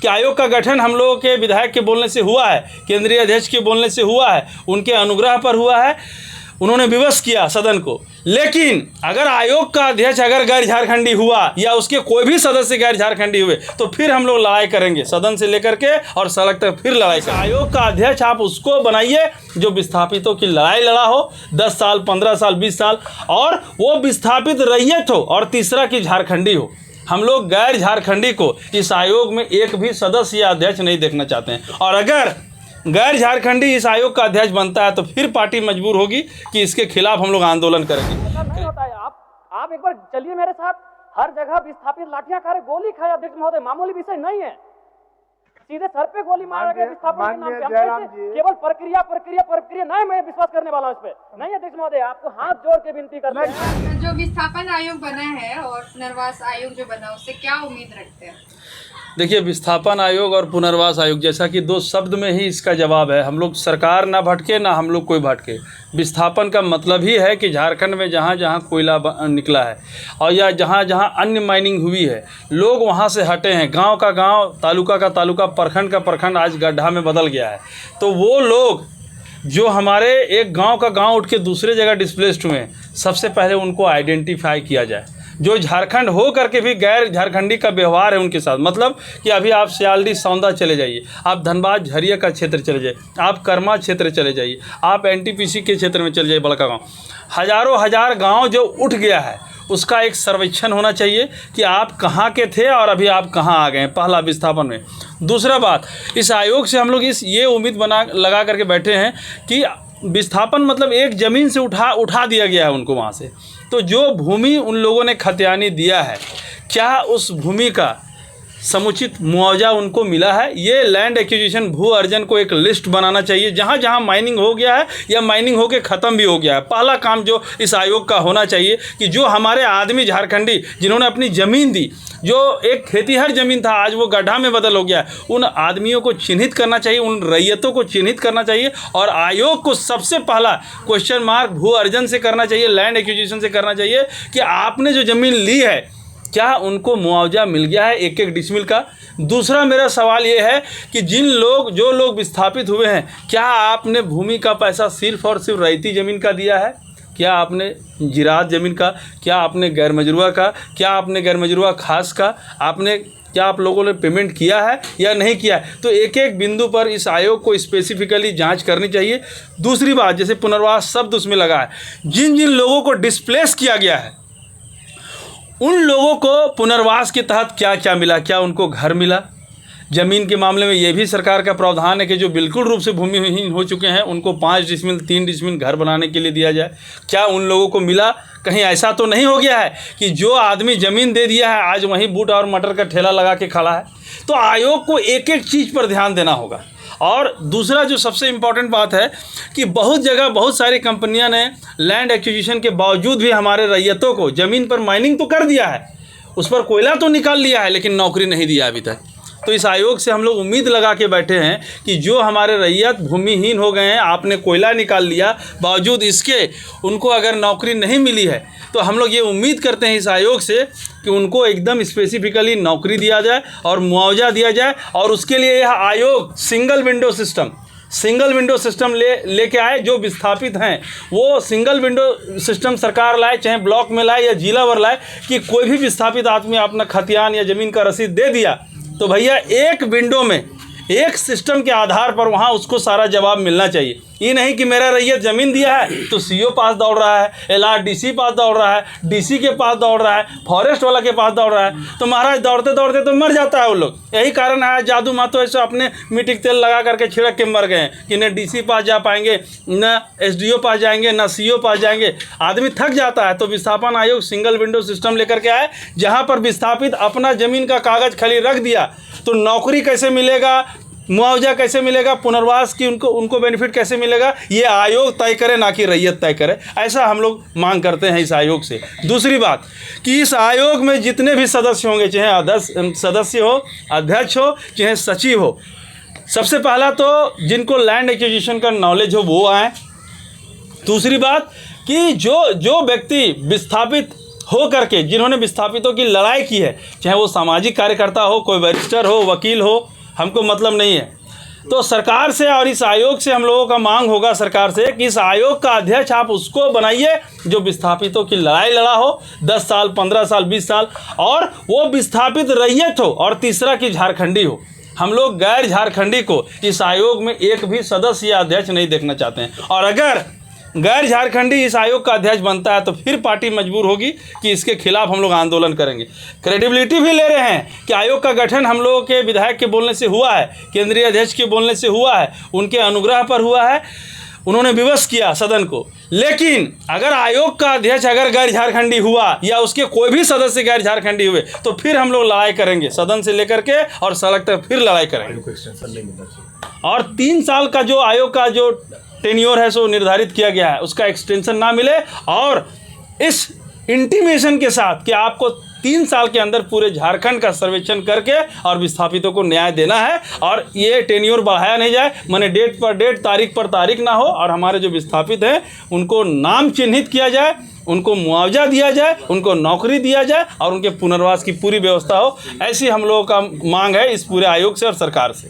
कि आयोग का गठन हम लोगों के विधायक के बोलने से हुआ है, केंद्रीय अध्यक्ष के बोलने से हुआ है, उनके अनुग्रह पर हुआ है, उन्होंने विवश किया सदन को। लेकिन अगर आयोग का अध्यक्ष अगर गैर झारखंडी हुआ या उसके कोई भी सदस्य गैर झारखंडी हुए तो फिर हम लोग लड़ाई करेंगे, सदन से लेकर के और सड़क तक फिर लड़ाई करेंगे। आयोग का अध्यक्ष आप उसको बनाइए जो विस्थापितों की लड़ाई लड़ा हो 10 साल, 15 साल, 20 साल, और वो विस्थापित रैयत हो, और तीसरा कि झारखंडी हो। हम लोग गैर झारखंडी को इस आयोग में एक भी सदस्य या अध्यक्ष नहीं देखना चाहते हैं, और अगर गैर झारखंडी इस आयोग का अध्यक्ष बनता है तो फिर पार्टी मजबूर होगी कि इसके खिलाफ हम लोग आंदोलन करेंगे। नहीं होता है। आप एक बार चलिए मेरे साथ, हर जगह विस्थापित लाठियां खा रहे, गोली खाए अध्यक्ष महोदय, मामूली विषय नहीं है। सीधे सर पे गोली मारा गया विस्थापन के नाम पे। केवल प्रक्रिया प्रक्रिया प्रक्रिया नहीं, मैं विश्वास करने वाला हूं इस पे नहीं। अध्यक्ष महोदय आपको हाथ जोड़ के विनती करते हैं। जो विस्थापन आयोग बना है और पुनर्वास आयोग जो बना, उससे क्या उम्मीद रखते हैं? देखिए, विस्थापन आयोग और पुनर्वास आयोग, जैसा कि 2 शब्द में ही इसका जवाब है। हम लोग सरकार ना भटके ना हम लोग कोई भटके। विस्थापन का मतलब ही है कि झारखंड में जहाँ जहाँ कोयला निकला है और या जहाँ जहाँ अन्य माइनिंग हुई है, लोग वहाँ से हटे हैं। गांव का गांव, तालुका का तालुका, प्रखंड का प्रखंड आज गड्ढा में बदल गया है। तो वो लोग जो हमारे एक गांव का गांव उठ के दूसरे जगह डिस्प्लेस्ड हुए हैं, सबसे पहले उनको आइडेंटिफाई किया जाए। जो झारखंड हो करके भी गैर झारखंडी का व्यवहार है उनके साथ, मतलब कि अभी आप सियालडी सौंदा चले जाइए, आप धनबाद झरिया का क्षेत्र चले जाइए, आप कर्मा क्षेत्र चले जाइए, आप एनटीपीसी के क्षेत्र में चले जाइए, बड़का गांव, हज़ारों हज़ार गांव जो उठ गया है, उसका एक सर्वेक्षण होना चाहिए कि आप कहाँ के थे और अभी आप कहाँ आ गए हैं, पहला विस्थापन में। दूसरा बात, इस आयोग से हम लोग ये उम्मीद लगा करके बैठे हैं कि विस्थापन मतलब एक ज़मीन से उठा दिया गया है उनको वहाँ से, तो जो भूमि उन लोगों ने खतियानी दिया है, क्या उस भूमि का समुचित मुआवजा उनको मिला है? ये लैंड एक्विजिशन, भू अर्जन को एक लिस्ट बनाना चाहिए। जहाँ जहाँ माइनिंग हो गया है या माइनिंग होके ख़त्म भी हो गया है, पहला काम जो इस आयोग का होना चाहिए कि जो हमारे आदमी झारखंडी जिन्होंने अपनी ज़मीन दी, जो एक खेतीहर ज़मीन था, आज वो गड्ढा में बदल हो गया है, उन आदमियों को चिन्हित करना चाहिए, उन रैयतों को चिन्हित करना चाहिए। और आयोग को सबसे पहला क्वेश्चन मार्क भू अर्जन से करना चाहिए, लैंड एक्विजिशन से करना चाहिए कि आपने जो ज़मीन ली है क्या उनको मुआवजा मिल गया है एक एक डिसमिल का। दूसरा मेरा सवाल ये है कि जो लोग विस्थापित हुए हैं, क्या आपने भूमि का पैसा सिर्फ और सिर्फ रैयती ज़मीन का दिया है? क्या आपने जिरात ज़मीन का, क्या आपने गैर मजरूआ का, क्या आपने गैर मजरूआ खास का, क्या आप लोगों ने पेमेंट किया है या नहीं किया है? तो एक एक बिंदु पर इस आयोग को स्पेसिफिकली जांच करनी चाहिए। दूसरी बात, जैसे पुनर्वास शब्द उसमें लगा है, जिन जिन लोगों को डिस्प्लेस किया गया है उन लोगों को पुनर्वास के तहत क्या क्या मिला? क्या उनको घर मिला? ज़मीन के मामले में ये भी सरकार का प्रावधान है कि जो बिल्कुल रूप से भूमिहीन हो चुके हैं उनको 5 डिसमिल 3 डिसमिल घर बनाने के लिए दिया जाए। क्या उन लोगों को मिला? कहीं ऐसा तो नहीं हो गया है कि जो आदमी ज़मीन दे दिया है आज वहीं बूट और मटर का ठेला लगा के खड़ा है? तो आयोग को एक एक चीज़ पर ध्यान देना होगा। और दूसरा जो सबसे इम्पॉर्टेंट बात है कि बहुत जगह बहुत सारी कंपनियां ने लैंड एक्विजिशन के बावजूद भी हमारे रैयतों को ज़मीन पर माइनिंग तो कर दिया है, उस पर कोयला तो निकाल लिया है, लेकिन नौकरी नहीं दिया अभी तक। तो इस आयोग से हम लोग उम्मीद लगा के बैठे हैं कि जो हमारे रैयत भूमिहीन हो गए हैं, आपने कोयला निकाल लिया, बावजूद इसके उनको अगर नौकरी नहीं मिली है तो हम लोग ये उम्मीद करते हैं इस आयोग से कि उनको एकदम स्पेसिफिकली नौकरी दिया जाए और मुआवजा दिया जाए। और उसके लिए यह आयोग सिंगल विंडो सिस्टम लेके आए। जो विस्थापित हैं वो सिंगल विंडो सिस्टम सरकार लाए, चाहे ब्लॉक में लाए या जिला भर लाए, कि कोई भी विस्थापित आदमी अपना खतियान या ज़मीन का रसीद दे दिया तो भैया एक विंडो में एक सिस्टम के आधार पर वहाँ उसको सारा जवाब मिलना चाहिए। ये नहीं कि मेरा रैयत ज़मीन दिया है तो सीओ पास दौड़ रहा है, LRDC पास दौड़ रहा है, DC के पास दौड़ रहा है, फॉरेस्ट वाला के पास दौड़ रहा है, तो महाराज दौड़ते दौड़ते तो मर जाता है वो लोग। यही कारण है जादू मातो ऐसे अपने मिट्टी तेल लगा करके छिड़क के मर गए हैं कि न DC पास जा पाएंगे, न SDO पास जाएंगे, न CO पास जाएंगे, आदमी थक जाता है। तो विस्थापन आयोग सिंगल विंडो सिस्टम लेकर के आए, जहाँ पर विस्थापित अपना ज़मीन का कागज़ खाली रख दिया तो नौकरी कैसे मिलेगा, मुआवजा कैसे मिलेगा, पुनर्वास की उनको बेनिफिट कैसे मिलेगा, ये आयोग तय करे, ना कि रैयत तय करे। ऐसा हम लोग मांग करते हैं इस आयोग से। दूसरी बात कि इस आयोग में जितने भी सदस्य होंगे, चाहे सदस्य हो, अध्यक्ष हो, चाहे सचिव हो, सबसे पहला तो जिनको लैंड एक्विजिशन का नॉलेज हो वो आए। दूसरी बात कि जो व्यक्ति विस्थापित हो करके जिन्होंने विस्थापितों की लड़ाई की है, चाहे वो सामाजिक कार्यकर्ता हो, कोई बैरिस्टर हो, वकील हो, हमको मतलब नहीं है। तो सरकार से और इस आयोग से हम लोगों का मांग होगा सरकार से कि इस आयोग का अध्यक्ष आप उसको बनाइए जो विस्थापितों की लड़ाई लड़ा हो 10 साल, 15 साल, 20 साल, और वो विस्थापित रैयत हो, और तीसरा कि झारखंडी हो। हम लोग गैर झारखंडी को इस आयोग में एक भी सदस्य या अध्यक्ष नहीं देखना चाहते हैं, और अगर गैर झारखंडी इस आयोग का अध्यक्ष बनता है तो फिर पार्टी मजबूर होगी कि इसके खिलाफ हम लोग आंदोलन करेंगे। क्रेडिबिलिटी भी ले रहे हैं कि आयोग का गठन हम लोगों के विधायक के बोलने से हुआ है, केंद्रीय अध्यक्ष के बोलने से हुआ है, उनके अनुग्रह पर हुआ है, उन्होंने विवश किया सदन को। लेकिन अगर आयोग का अध्यक्ष अगर गैर झारखंडी हुआ या उसके कोई भी सदस्य गैर झारखंडी हुए तो फिर हम लोग लड़ाई करेंगे सदन से लेकर के और सड़क तक फिर लड़ाई करेंगे। और 3 साल का जो आयोग का जो टेन्योर है सो निर्धारित किया गया है उसका एक्सटेंशन ना मिले, और इस इंटीमेशन के साथ कि आपको 3 साल के अंदर पूरे झारखंड का सर्वेक्षण करके और विस्थापितों को न्याय देना है, और ये टेन्योर बढ़ाया नहीं जाए, माने डेट पर डेट, तारीख पर तारीख ना हो, और हमारे जो विस्थापित हैं उनको नाम चिन्हित किया जाए, उनको मुआवजा दिया जाए, उनको नौकरी दिया जाए, और उनके पुनर्वास की पूरी व्यवस्था हो। ऐसी हम लोगों का मांग है इस पूरे आयोग से और सरकार से।